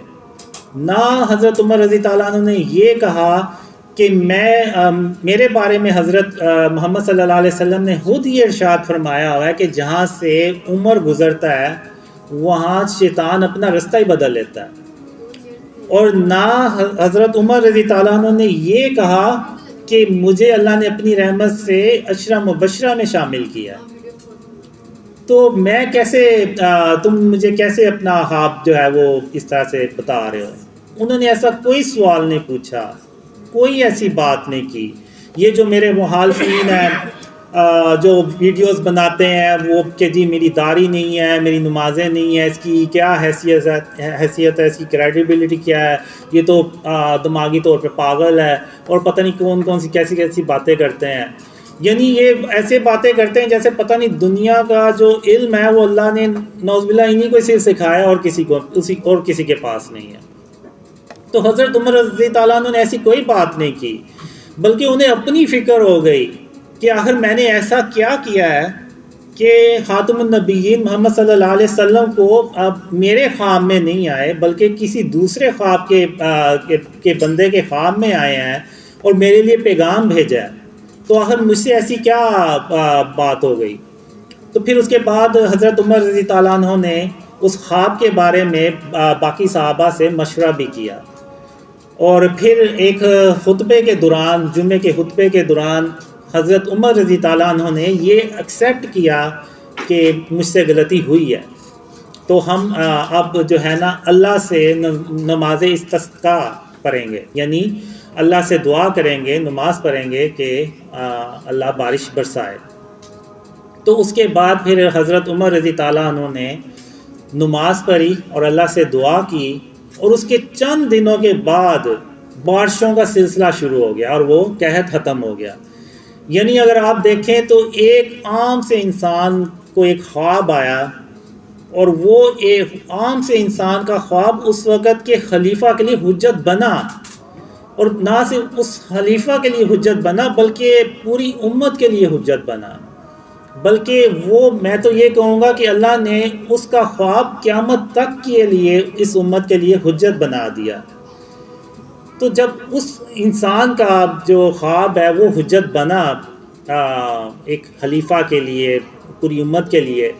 نہ حضرت عمر رضی تعالیٰ عنہ نے یہ کہا کہ میرے بارے میں حضرت محمد صلی اللہ علیہ وسلم نے خود یہ ارشاد فرمایا ہوا ہے کہ جہاں سے عمر گزرتا ہے وہاں شیطان اپنا رستہ ہی بدل لیتا ہے۔ اور نہ حضرت عمر رضی تعالیٰ عنہ نے یہ کہا کہ مجھے اللہ نے اپنی رحمت سے عشرہ مبشرہ میں شامل کیا۔ تو میں کیسے، تم مجھے کیسے اپنا خواب جو ہے وہ اس طرح سے بتا رہے ہو؟ انہوں نے ایسا کوئی سوال نہیں پوچھا، کوئی ایسی بات نہیں کی۔ یہ جو میرے مخالفین ہیں جو ویڈیوز بناتے ہیں وہ کہ جی میری داڑھی نہیں ہے، میری نمازیں نہیں ہیں، اس کی کیا حیثیت ہے، اس کی کریڈیبلٹی کیا ہے، یہ تو دماغی طور پہ پاگل ہے، اور پتہ نہیں کون سی کیسی کیسی باتیں ہیں۔ یعنی یہ ایسے باتیں کرتے ہیں جیسے پتہ نہیں دنیا کا جو علم ہے وہ اللہ نے نعوذ باللہ انہی کو صرف سکھایا اور کسی کے پاس نہیں ہے۔ تو حضرت عمر رضی تعالیٰ عنہ نے ایسی کوئی بات نہیں کی، بلکہ انہیں اپنی فکر ہو گئی کہ آخر میں نے ایسا کیا ہے کہ خاتم النبیین محمد صلی اللہ علیہ وسلم کو اب میرے خواب میں نہیں آئے بلکہ کسی دوسرے خواب کے بندے کے خواب میں آئے ہیں اور میرے لیے پیغام بھیجا ہے، تو آخر مجھ سے ایسی کیا بات ہو گئی۔ تو پھر اس کے بعد حضرت عمر رضی تعالیٰ عنہ نے اس خواب کے بارے میں باقی صحابہ سے مشورہ بھی کیا، اور پھر ایک خطبے کے دوران، جمعے کے خطبے کے دوران حضرت عمر رضی تعالیٰ عنہ نے یہ ایکسیپٹ کیا کہ مجھ سے غلطی ہوئی ہے، تو ہم اب جو ہے نا اللہ سے نماز استسقاء پڑھیں گے، یعنی اللہ سے دعا کریں گے، نماز پڑھیں گے کہ اللہ بارش برسائے۔ تو اس کے بعد پھر حضرت عمر رضی تعالیٰ عنہ نے نماز پڑھی اور اللہ سے دعا کی، اور اس کے چند دنوں کے بعد بارشوں کا سلسلہ شروع ہو گیا اور وہ قحط ختم ہو گیا۔ یعنی اگر آپ دیکھیں تو ایک عام سے انسان کو ایک خواب آیا، اور وہ ایک عام سے انسان کا خواب اس وقت کے خلیفہ کے لیے حجت بنا، اور نہ صرف اس خلیفہ کے لیے حجت بنا بلکہ پوری امت کے لیے حجت بنا، بلکہ وہ میں تو یہ کہوں گا کہ اللہ نے اس کا خواب قیامت تک کے لیے اس امت کے لیے حجت بنا دیا۔ تو جب اس انسان کا جو خواب ہے وہ حجت بنا ایک خلیفہ کے لیے، پوری امت کے لیے،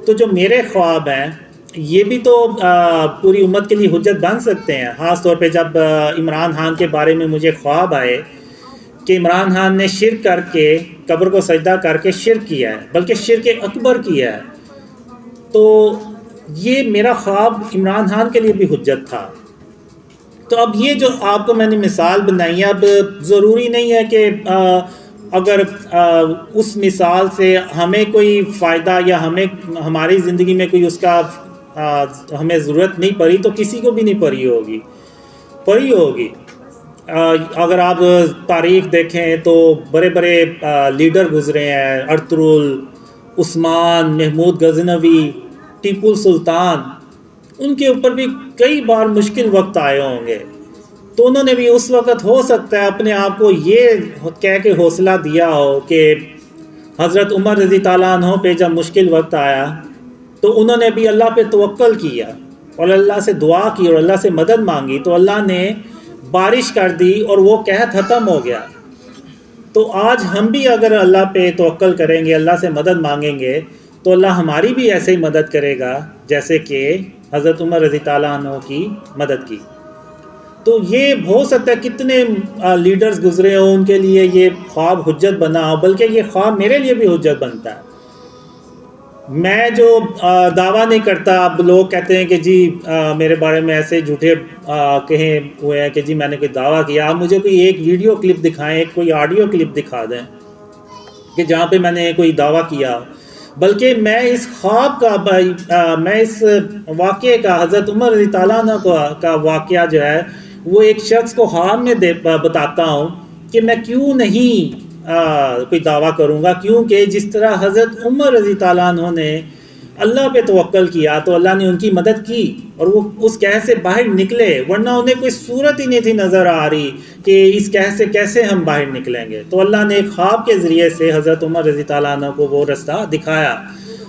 تو جو میرے خواب ہیں یہ بھی تو پوری امت کے لیے حجت بن سکتے ہیں۔ خاص طور پہ جب عمران خان کے بارے میں مجھے خواب آئے کہ عمران خان نے شرک کر کے، قبر کو سجدہ کر کے شرک کیا ہے، بلکہ شرک اکبر کیا ہے، تو یہ میرا خواب عمران خان کے لیے بھی حجت تھا۔ تو اب یہ جو آپ کو میں نے مثال بنائی ہے، اب ضروری نہیں ہے کہ اگر اس مثال سے ہمیں کوئی فائدہ یا ہماری زندگی میں کوئی اس کا ہمیں ضرورت نہیں پڑی تو کسی کو بھی نہیں پڑی ہوگی. اگر آپ تاریخ دیکھیں تو بڑے بڑے لیڈر گزرے ہیں، ارطغرل، عثمان، محمود غزنوی، ٹیپو سلطان، ان کے اوپر بھی کئی بار مشکل وقت آئے ہوں گے. تو انہوں نے بھی اس وقت ہو سکتا ہے اپنے آپ کو یہ کہہ کے حوصلہ دیا ہو کہ حضرت عمر رضی تعالیٰ عنہ پہ جب مشکل وقت آیا تو انہوں نے بھی اللہ پہ توکل کیا اور اللہ سے دعا کی اور اللہ سے مدد مانگی، تو اللہ نے بارش کر دی اور وہ قحط ختم ہو گیا. تو آج ہم بھی اگر اللہ پہ توکل کریں گے، اللہ سے مدد مانگیں گے، تو اللہ ہماری بھی ایسے ہی مدد کرے گا جیسے کہ حضرت عمر رضی تعالیٰ عنہ کی مدد کی. تو یہ ہو سکتا ہے کتنے لیڈرز گزرے ہوں، ان کے لیے یہ خواب حجت بنا ہو، بلکہ یہ خواب میرے لیے بھی حجت بنتا ہے. میں جو دعویٰ نہیں کرتا، اب لوگ کہتے ہیں کہ جی میرے بارے میں ایسے جھوٹے کہیں ہوئے ہیں کہ جی میں نے کوئی دعویٰ کیا. آپ مجھے کوئی ایک ویڈیو کلپ دکھائیں، کوئی آڈیو کلپ دکھا دیں کہ جہاں پہ میں نے کوئی دعویٰ کیا. بلکہ میں اس خواب کا میں اس واقعے کا، حضرت عمر رضی تعالیٰ عنہ کا واقعہ جو ہے وہ ایک شخص کو خواب میں بتاتا ہوں کہ میں کیوں نہیں کوئی دعویٰ کروں گا، کیونکہ جس طرح حضرت عمر رضی تعالیٰ عنہ نے اللہ پہ توکل کیا تو اللہ نے ان کی مدد کی اور وہ اس قحط سے باہر نکلے، ورنہ انہیں کوئی صورت ہی نہیں تھی نظر آ رہی کہ اس قحط سے کیسے ہم باہر نکلیں گے. تو اللہ نے ایک خواب کے ذریعے سے حضرت عمر رضی تعالیٰ عنہ کو وہ رستہ دکھایا.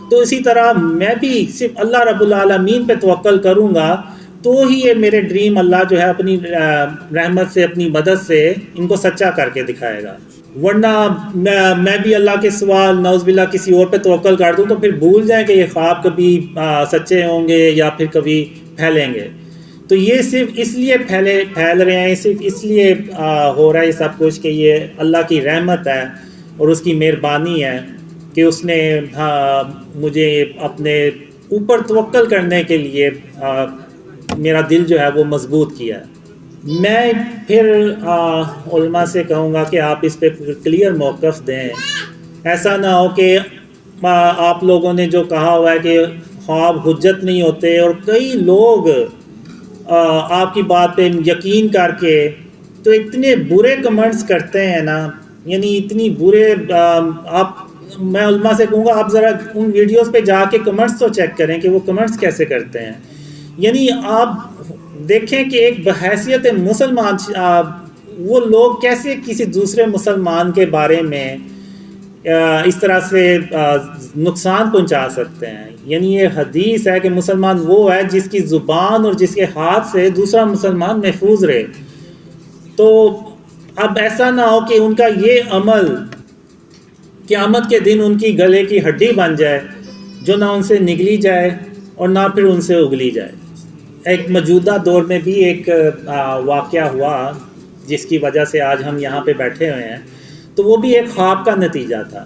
تو اسی طرح میں بھی صرف اللہ رب العالمین پہ توکل کروں گا تو ہی یہ میرے ڈریم اللہ جو ہے اپنی رحمت سے، اپنی مدد سے ان کو سچا کر کے دکھائے گا. ورنہ میں بھی اللہ کے سوا نعوذ باللہ کسی اور پہ توکل کر دوں تو پھر بھول جائیں کہ یہ خواب کبھی سچے ہوں گے یا پھر کبھی پھیلیں گے. تو یہ صرف اس لیے پھیل رہے ہیں، صرف اس لیے ہو رہا ہے یہ سب کچھ کہ یہ اللہ کی رحمت ہے اور اس کی مہربانی ہے کہ اس نے مجھے اپنے اوپر توکل کرنے کے لیے میرا دل جو ہے وہ مضبوط کیا. میں پھر علماء سے کہوں گا کہ آپ اس پہ کلیئر موقف دیں. ایسا نہ ہو کہ آپ لوگوں نے جو کہا ہوا ہے کہ خواب حجت نہیں ہوتے، اور کئی لوگ آپ کی بات پہ یقین کر کے تو اتنے برے کمنٹس کرتے ہیں نا، یعنی اتنی برے میں علماء سے کہوں گا آپ ذرا ان ویڈیوز پہ جا کے کمنٹس تو چیک کریں کہ وہ کمنٹس کیسے کرتے ہیں. یعنی آپ دیکھیں کہ ایک بحیثیت مسلمان وہ لوگ کیسے کسی دوسرے مسلمان کے بارے میں اس طرح سے نقصان پہنچا سکتے ہیں. یعنی یہ حدیث ہے کہ مسلمان وہ ہے جس کی زبان اور جس کے ہاتھ سے دوسرا مسلمان محفوظ رہے. تو اب ایسا نہ ہو کہ ان کا یہ عمل قیامت کے دن ان کی گلے کی ہڈی بن جائے جو نہ ان سے نگلی جائے اور نہ پھر ان سے اگلی جائے. ایک موجودہ دور میں بھی ایک واقعہ ہوا جس کی وجہ سے آج ہم یہاں پہ بیٹھے ہوئے ہیں. تو وہ بھی ایک خواب کا نتیجہ تھا.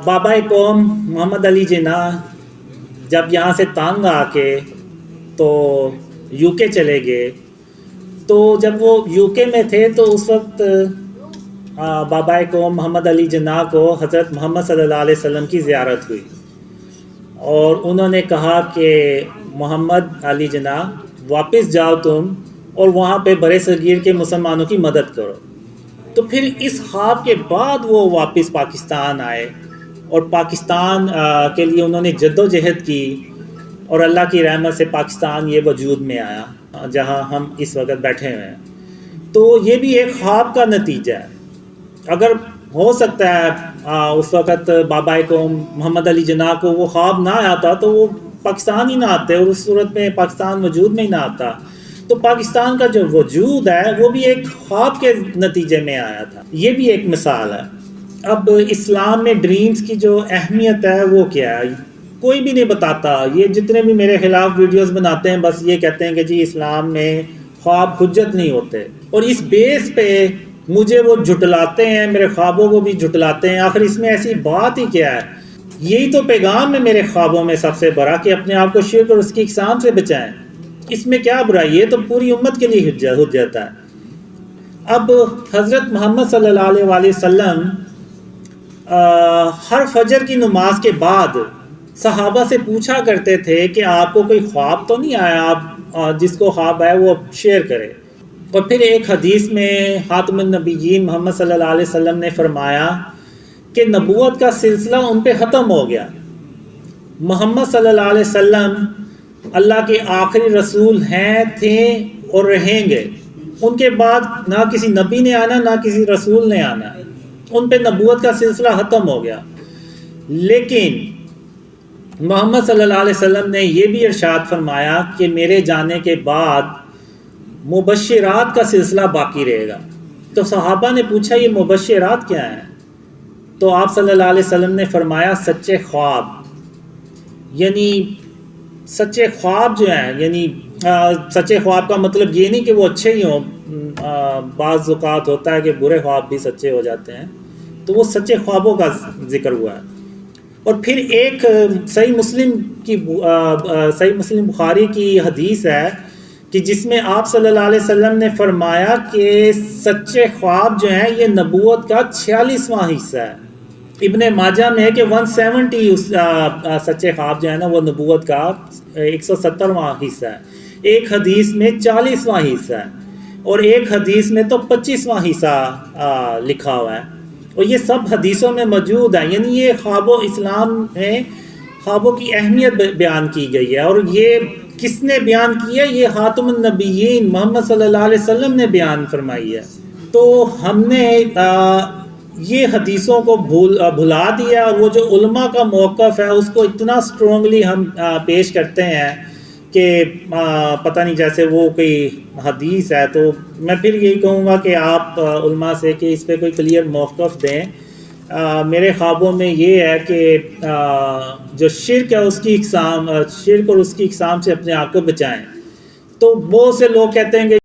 بابا قوم محمد علی جناح جب یہاں سے تانگ آ کے تو یو کے چلے گئے، تو جب وہ یو کے میں تھے تو اس وقت بابا قوم محمد علی جناح کو حضرت محمد صلی اللہ علیہ وسلم کی زیارت ہوئی اور انہوں نے کہا کہ محمد علی جناح واپس جاؤ تم اور وہاں پہ برے صغیر کے مسلمانوں کی مدد کرو. تو پھر اس خواب کے بعد وہ واپس پاکستان آئے اور پاکستان کے لیے انہوں نے جد و جہد کی اور اللہ کی رحمت سے پاکستان یہ وجود میں آیا جہاں ہم اس وقت بیٹھے ہوئے ہیں. تو یہ بھی ایک خواب کا نتیجہ ہے. اگر ہو سکتا ہے اس وقت بابا قوم محمد علی جناح کو وہ خواب نہ آتا تو وہ پاکستان ہی نہ آتے اور اس صورت میں پاکستان وجود میں ہی نہ آتا. تو پاکستان کا جو وجود ہے وہ بھی ایک خواب کے نتیجے میں آیا تھا. یہ بھی ایک مثال ہے. اب اسلام میں ڈریمز کی جو اہمیت ہے وہ کیا ہے کوئی بھی نہیں بتاتا. یہ جتنے بھی میرے خلاف ویڈیوز بناتے ہیں بس یہ کہتے ہیں کہ جی اسلام میں خواب حجت نہیں ہوتے، اور اس بیس پہ مجھے وہ جھٹلاتے ہیں، میرے خوابوں کو بھی جھٹلاتے ہیں. آخر اس میں ایسی بات ہی کیا ہے؟ یہی تو پیغام ہے میرے خوابوں میں سب سے بڑا کہ اپنے آپ کو شرک اور اس کی اقسام سے بچائیں. اس میں کیا برائی؟ یہ تو پوری امت کے لیے حجت ہے. اب حضرت محمد صلی اللہ علیہ وسلم ہر فجر کی نماز کے بعد صحابہ سے پوچھا کرتے تھے کہ آپ کو کوئی خواب تو نہیں آیا، آپ جس کو خواب آئے وہ شیئر کرے۔ اور پھر ایک حدیث میں خاتم النبیین محمد صلی اللہ علیہ وسلم نے فرمایا کہ نبوت کا سلسلہ ان پہ ختم ہو گیا، محمد صلی اللہ علیہ وسلم اللہ کے آخری رسول ہیں، تھے اور رہیں گے، ان کے بعد نہ کسی نبی نے آنا نہ کسی رسول نے آنا، ان پہ نبوت کا سلسلہ ختم ہو گیا۔ لیکن محمد صلی اللہ علیہ وسلم نے یہ بھی ارشاد فرمایا کہ میرے جانے کے بعد مبشرات کا سلسلہ باقی رہے گا۔ تو صحابہ نے پوچھا یہ مبشرات کیا ہیں؟ تو آپ صلی اللہ علیہ وسلم نے فرمایا سچے خواب، یعنی سچے خواب جو ہیں، یعنی سچے خواب کا مطلب یہ نہیں کہ وہ اچھے ہی ہوں، بعض اوقات ہوتا ہے کہ برے خواب بھی سچے ہو جاتے ہیں، تو وہ سچے خوابوں کا ذکر ہوا ہے۔ اور پھر ایک صحیح مسلم بخاری کی حدیث ہے کہ جس میں آپ صلی اللہ علیہ وسلم نے فرمایا کہ سچے خواب جو ہیں یہ نبوت کا 46واں حصہ ہے۔ ابن ماجہ میں ہے کہ 170 سچے خواب جو ہے نا وہ نبوت کا 170واں حصہ ہے، ایک حدیث میں 40واں حصہ ہے، اور ایک حدیث میں تو 25واں حصہ لکھا ہوا ہے، اور یہ سب حدیثوں میں موجود ہے۔ یعنی یہ خواب و اسلام میں خوابوں کی اہمیت بیان کی گئی ہے، اور یہ کس نے بیان کی ہے؟ یہ خاتم النبیین محمد صلی اللہ علیہ وسلم نے بیان فرمائی ہے۔ تو ہم نے یہ حدیثوں کو بھلا دیا، اور وہ جو علماء کا موقف ہے اس کو اتنا اسٹرانگلی ہم پیش کرتے ہیں کہ پتہ نہیں جیسے وہ کوئی حدیث ہے۔ تو میں پھر یہی کہوں گا کہ آپ علماء سے کہ اس پہ کوئی کلیئر موقف دیں۔ میرے خوابوں میں یہ ہے کہ جو شرک ہے اس کی اقسام، شرک اور اس کی اقسام سے اپنے آپ کو بچائیں۔ تو بہت سے لوگ کہتے ہیں کہ